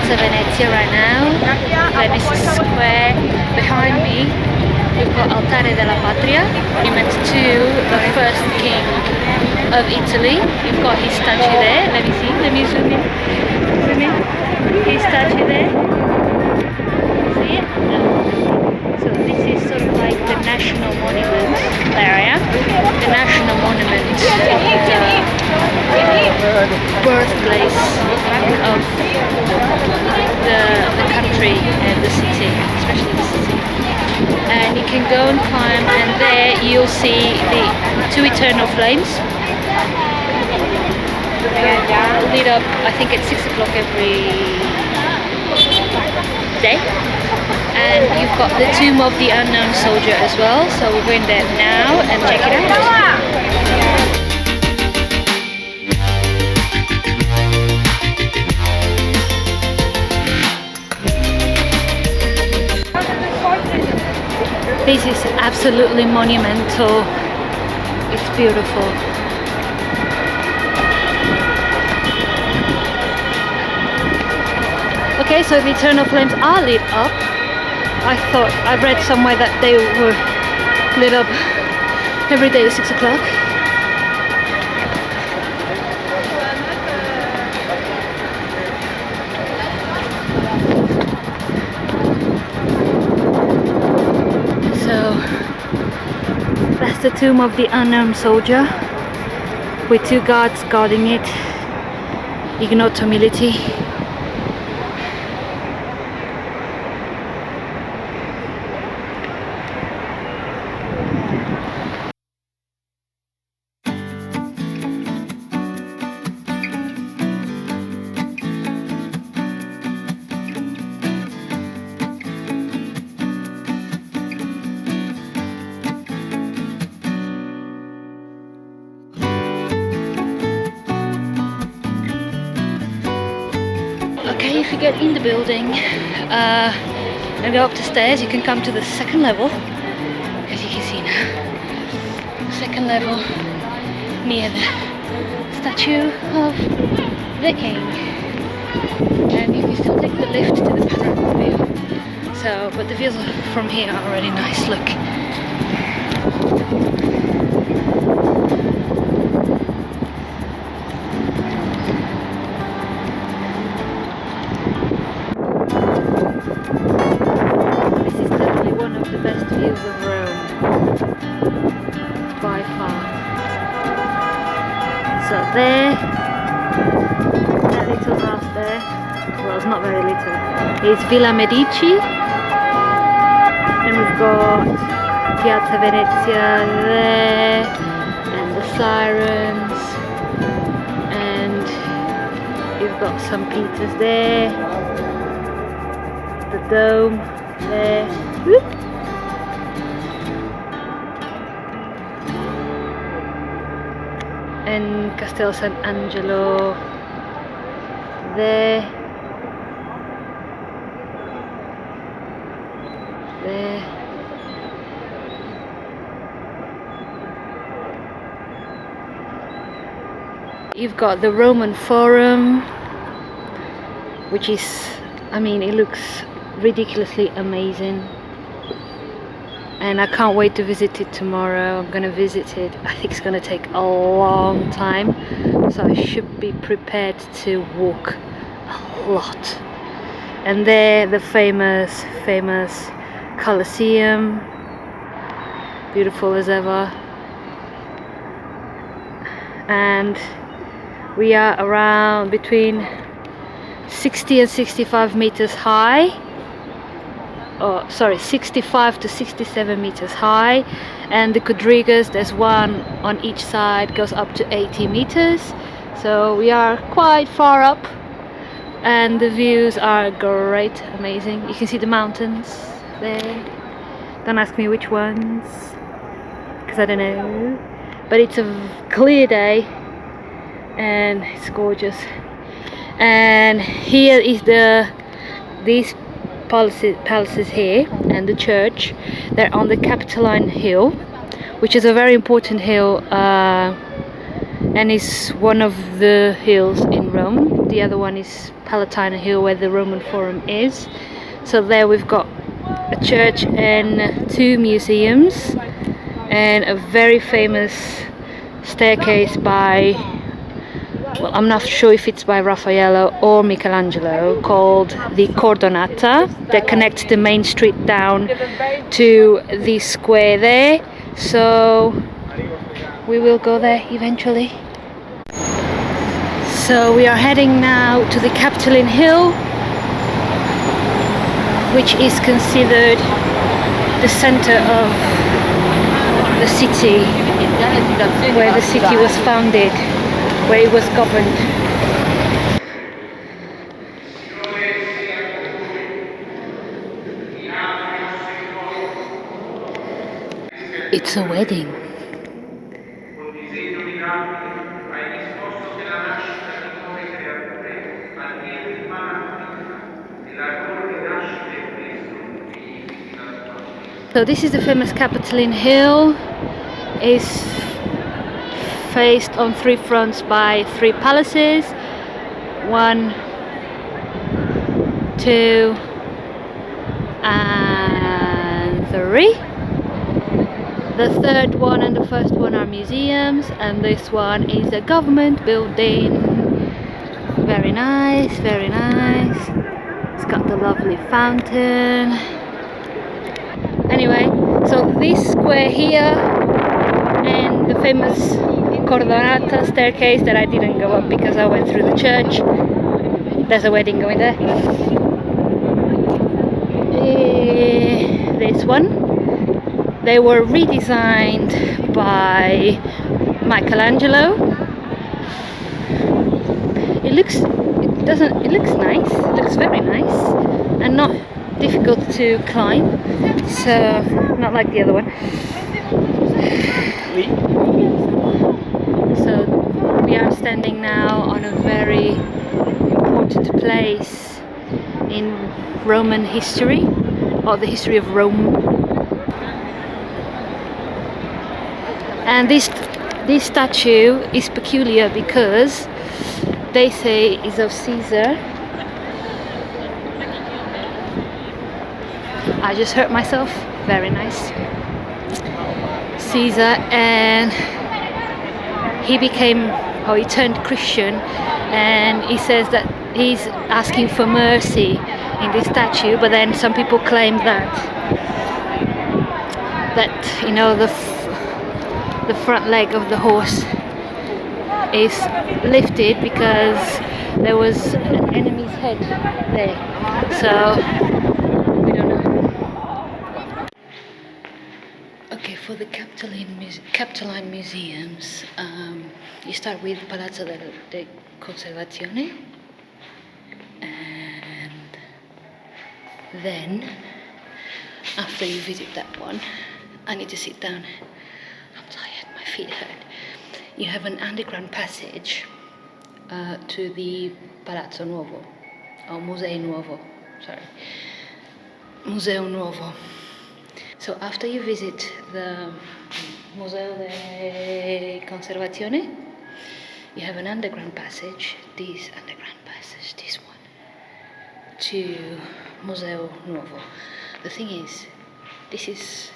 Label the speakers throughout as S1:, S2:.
S1: Piazza Venezia right now, Venice Square. Behind me we've got Altare della Patria, monument to the first king of Italy. You've got his statue there. Let me see, let me zoom in. Zoom in. His statue there. See it? So this is sort of like the national monument. There I am. The national monument to the birthplace of the country and the city, especially the city. And you can go and climb, and there you'll see the two eternal flames lit up, I think at 6 o'clock every day. And you've got the tomb of the unknown soldier as well, so we're going there now and check it out. This is absolutely monumental. It's beautiful. Okay, so the eternal flames are lit up. I read somewhere that they were lit up every day at 6 o'clock. That's the tomb of the unknown soldier, with two guards guarding it. Ignoto militi. Okay, if you get in the building and go up the stairs, you can come to the second level, as you can see now. Second level near the statue of the king. And you can still take the lift to the panorama view. So, but the views from here are really nice, look. Views of Rome by far. So there, that little house there, well, it's not very little, is Villa Medici, and we've got Piazza Venezia there, and the sirens, and you've got St. Peter's there, the dome there. Whoop. And Castel Sant'Angelo there, there, you've got the Roman Forum, which is, I mean, it looks ridiculously amazing. And I can't wait to visit it tomorrow. I'm gonna visit it. I think it's gonna take a long time, so I should be prepared to walk a lot. And there, the famous Colosseum, beautiful as ever. And we are around between 60 and 65 meters high. Oh, sorry, 65 to 67 meters high, and the quadrigas, there's one on each side, goes up to 80 meters, so we are quite far up, and the views are great, amazing. You can see the mountains there. Don't ask me which ones, because I don't know, but it's a clear day and it's gorgeous. And here is these palaces here, and the church. They're on the Capitoline Hill, which is a very important hill, and is one of the hills in Rome. The other one is Palatine Hill where the Roman Forum is. So there we've got a church and 2 museums and a very famous staircase by, well, I'm not sure if it's by Raffaello or Michelangelo, called the Cordonata, that connects the main street down to the square there. So we will go there eventually. So we are heading now to the Capitoline Hill, which is considered the center of the city, where the city was founded, where it was governed. It's a wedding. So this is the famous Capitoline Hill. It's faced on 3 fronts by 3 palaces. 1, 2, and 3. The third one and the first one are museums, and this one is a government building. Very nice, very nice. It's got the lovely fountain. Anyway, so this square here and the famous Cordonata staircase that I didn't go up because I went through the church. There's a wedding going there. This one, they were redesigned by Michelangelo. It looks nice. It looks very nice and not difficult to climb, so not like the other one. So we are standing now on a very important place in Roman history, or the history of Rome. And this statue is peculiar because they say is of Caesar. I just hurt myself. Very nice. Caesar, and he turned Christian, and he says that he's asking for mercy in this statue. But then some people claim that you know, the front leg of the horse is lifted because there was an enemy's head there. So we don't know. Okay, for the Capitoline museums, you start with Palazzo de Conservazione, and then after you visit that one, I need to sit down. I'm tired, my feet hurt. You have an underground passage to the Palazzo Nuovo, or Museo Nuovo. So after you visit the Museo de Conservazione, you have an underground passage, this one, to Museo Nuovo. The thing is, this is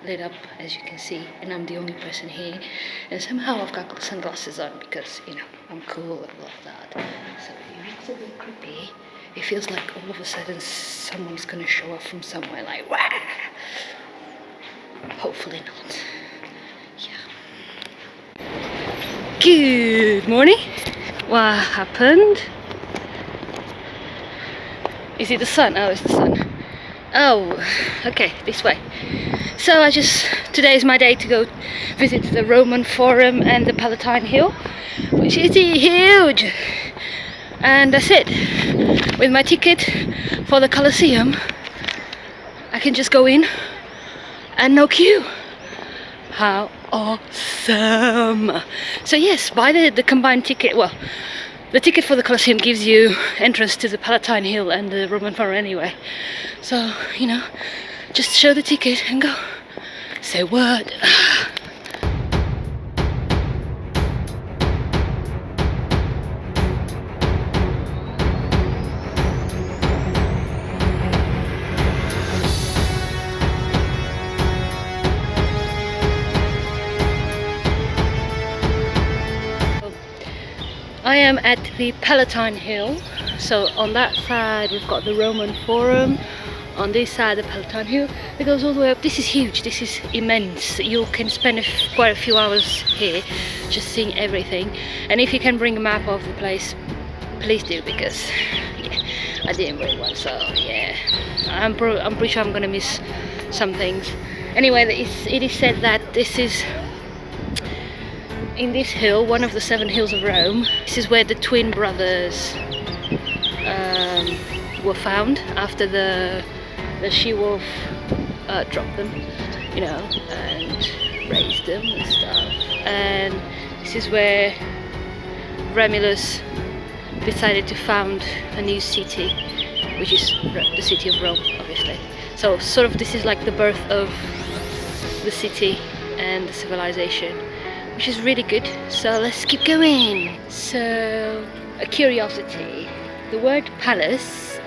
S1: lit up, as you can see, and I'm the only person here, and somehow I've got sunglasses on because, you know, I'm cool and all that. So it's a bit creepy. It feels like all of a sudden someone's gonna show up from somewhere, like, wah! Hopefully not. Yeah. Good morning. What happened? Is it the sun? Oh, it's the sun. Oh, okay, this way. So today is my day to go visit the Roman Forum and the Palatine Hill, which is huge. And that's it. With my ticket for the Colosseum, I can just go in and no queue. How awesome! So yes, buy the combined ticket. Well, the ticket for the Colosseum gives you entrance to the Palatine Hill and the Roman Forum anyway. So, you know, just show the ticket and go. Say what? am at the Palatine Hill. So on that side we've got the Roman Forum, on this side the Palatine Hill. It goes all the way up. This is huge, this is immense. You can spend quite a few hours here just seeing everything. And if you can bring a map of the place, please do, because yeah, I didn't bring one, so yeah, I'm pretty sure I'm gonna miss some things. Anyway, it is said that this is, in this hill, one of the 7 hills of Rome, this is where the twin brothers were found after the she-wolf dropped them, you know, and raised them and stuff. And this is where Romulus decided to found a new city, which is the city of Rome, obviously. So sort of this is like the birth of the city and the civilization, which is really good. So let's keep going. So, a curiosity, the word palace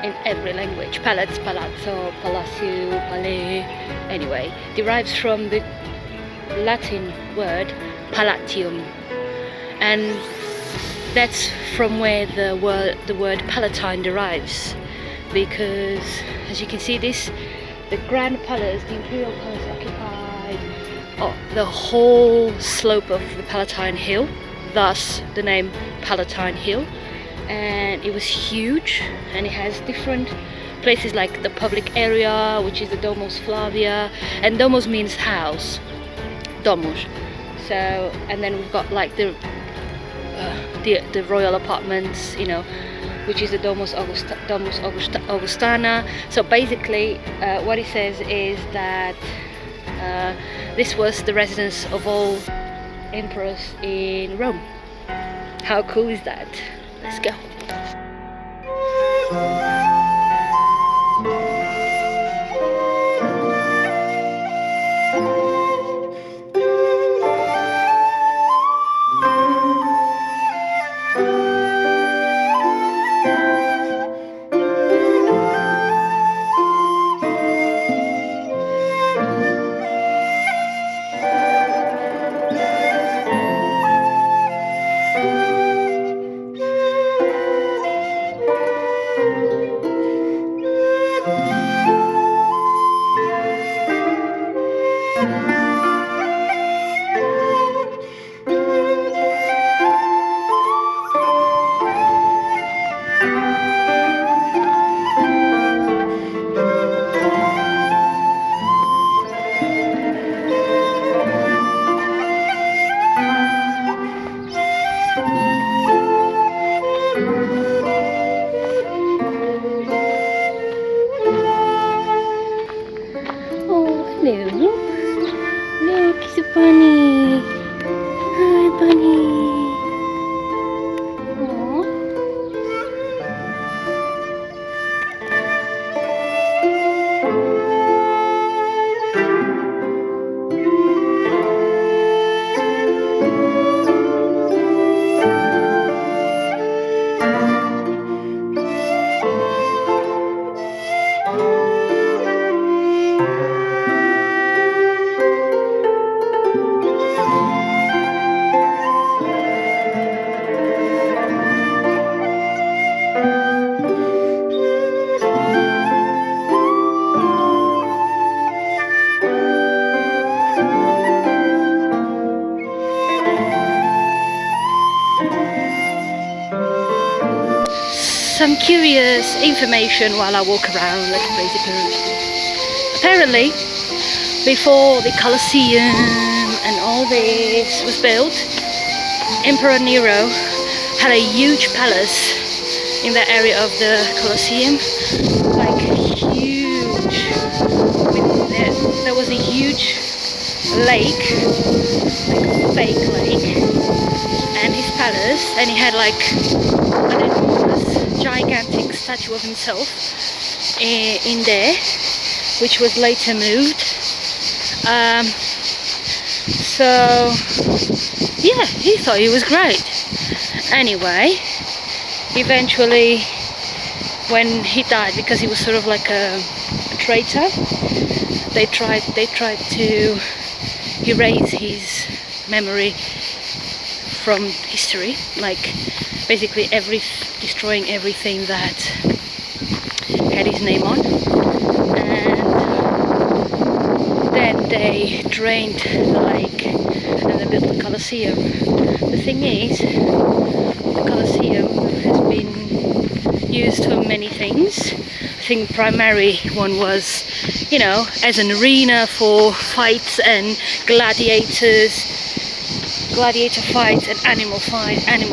S1: in every language, palace, palazzo, palacio, palais, anyway, derives from the Latin word palatium, and that's from where the word Palatine derives, because as you can see, the Grand Palace, the Imperial Palace, occupied the whole slope of the Palatine Hill, thus the name Palatine Hill. And it was huge, and it has different places like the public area, which is the Domus Flavia, and Domus means house, Domus. So, and then we've got like the royal apartments, you know, which is the Domus Augustana. So basically what it says is that this was the residence of all emperors in Rome. How cool is that? Let's go. Look, it's a bunny. Hi, bunny. Aww. Some curious information while I walk around like a crazy person. Apparently, before the Colosseum and all this was built, Emperor Nero had a huge palace in the area of the Colosseum, like huge. There was a huge lake, like a fake lake, and his palace, and he had like an enormous, gigantic statue of himself in there, which was later moved. So yeah, he thought he was great. Anyway, eventually when he died, because he was sort of like a traitor, they tried to erase his memory from history, like basically destroying everything that had his name on. And then they drained the lake and they built the Colosseum. The thing is, the Colosseum has been used for many things. I think primary one was, you know, as an arena for fights and gladiator fights and animal fights and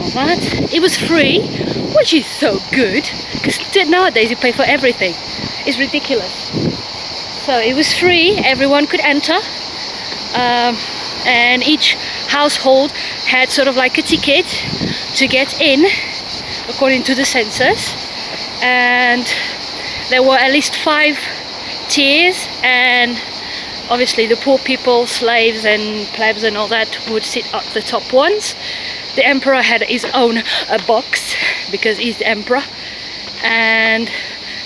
S1: all that. It was free, which is so good, because nowadays you pay for everything. It's ridiculous. So it was free, everyone could enter, and each household had sort of like a ticket to get in according to the census, and there were at least 5 tiers, and obviously the poor people, slaves and plebs and all that, would sit at the top ones. The emperor had his own box because he's the emperor, and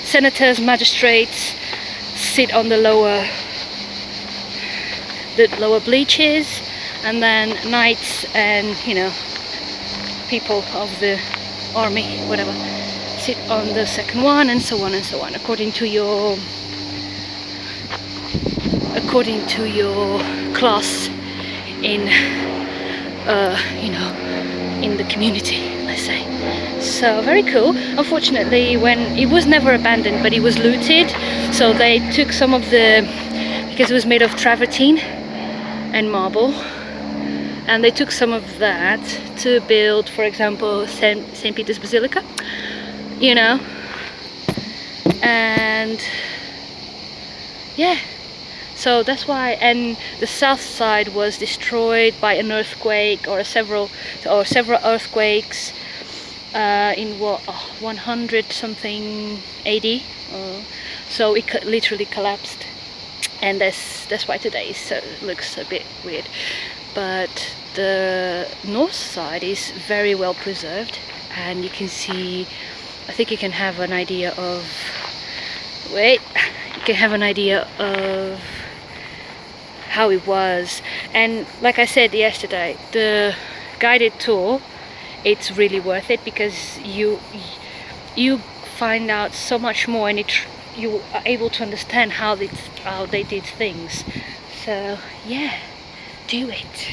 S1: senators, magistrates sit on the lower bleachers, and then knights and, you know, people of the army, whatever, sit on the second one, and so on and so on, according to your class in you know, in the community, let's say. So very cool. Unfortunately, when it was never abandoned, but it was looted, so they took some of the, because it was made of travertine and marble, and they took some of that to build, for example, St. Peter's Basilica, you know, and yeah. So that's why, and the south side was destroyed by an earthquake, or several earthquakes in what, 100 something AD. So it literally collapsed, and that's why today looks a bit weird. But the north side is very well preserved, and you can see, I think you can have an idea of, how it was. And like I said yesterday, the guided tour, it's really worth it, because you find out so much more, and you are able to understand how they did things. So yeah, do it.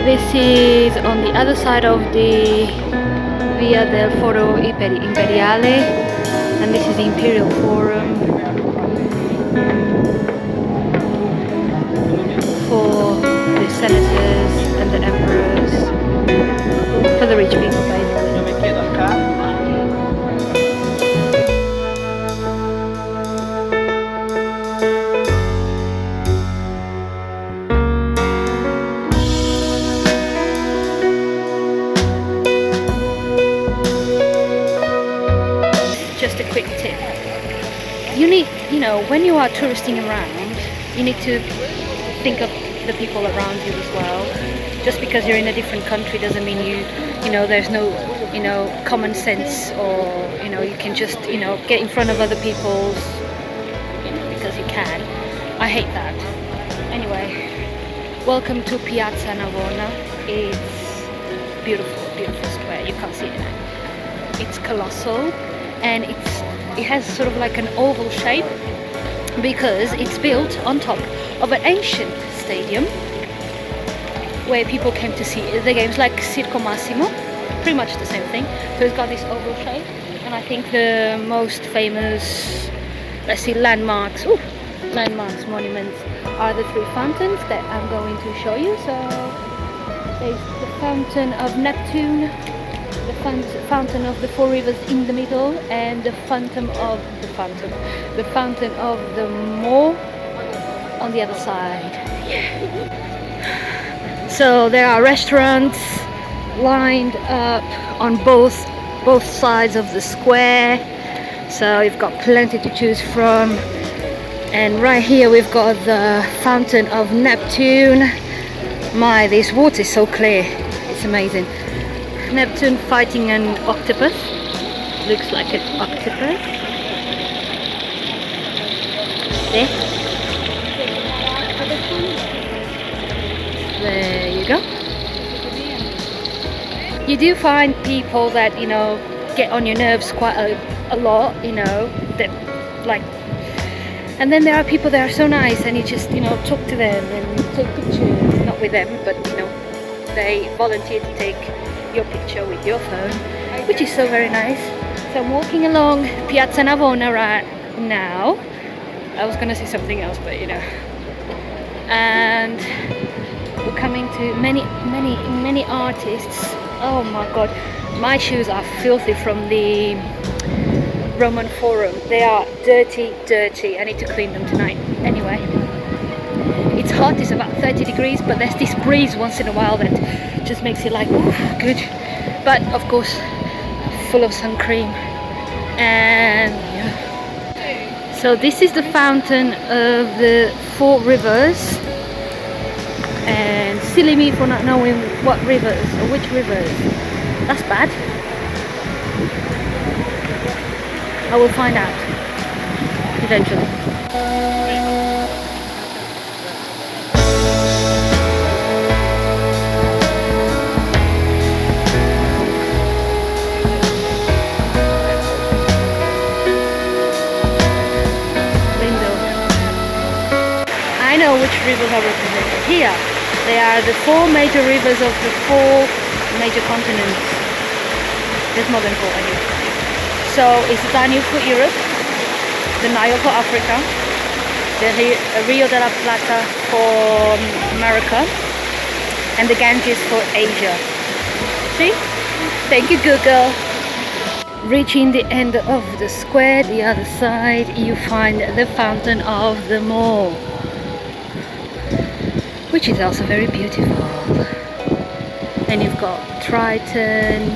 S1: This is on the other side of the Via del Foro Imperiale, and this is the Imperial Forum for the senators and the emperors, for the rich people basically. Just a quick tip. You need, when you are touristing around, you need to think of the people around you as well. Just because you're in a different country doesn't mean there's no, common sense, or, you can just, get in front of other people's, because you can. I hate that. Anyway, welcome to Piazza Navona. It's beautiful square. You can't see it now. It's colossal, and it has sort of like an oval shape because it's built on top of an ancient stadium where people came to see the games, like Circo Massimo, pretty much the same thing. So it's got this oval shape, and I think the most famous, let's see, landmarks, monuments are the three fountains that I'm going to show you. So there's the Fountain of Neptune, the Fountain of the Four Rivers in the middle, and the Fountain of the Moor on the other side. Yeah. So there are restaurants lined up on both sides of the square, so you've got plenty to choose from. And right here we've got the Fountain of Neptune. My, this water is so clear, it's amazing. Neptune fighting an octopus. Looks like an octopus. There you go. You do find people that, you know, get on your nerves quite a lot, you know, that like, and then there are people that are so nice and you just, you know, talk to them and take pictures, not with them, but, you know, they volunteer to take your picture with your phone, which is so very nice. So I'm walking along Piazza Navona right now. I was gonna say something else, but you know, and we're coming to many artists. Oh my god, my shoes are filthy from the Roman Forum. They are dirty. I need to clean them tonight. Anyway, it's hot, it's about 30 degrees, but there's this breeze once in a while that just makes it like, oof, good. But of course, full of sun cream. And yeah. So this is the Fountain of the Four Rivers. And silly me for not knowing what rivers or which rivers. That's bad. I will find out eventually. I know which rivers are represented here. They are the four major rivers of the four major continents. There's more than four anyway. So it's the Danube for Europe, the Nile for Africa, the Rio de la Plata for America, and the Ganges for Asia. See? Thank you, Google. Reaching the end of the square, the other side, you find the Fountain of the Moor, which is also very beautiful. And you've got tritons,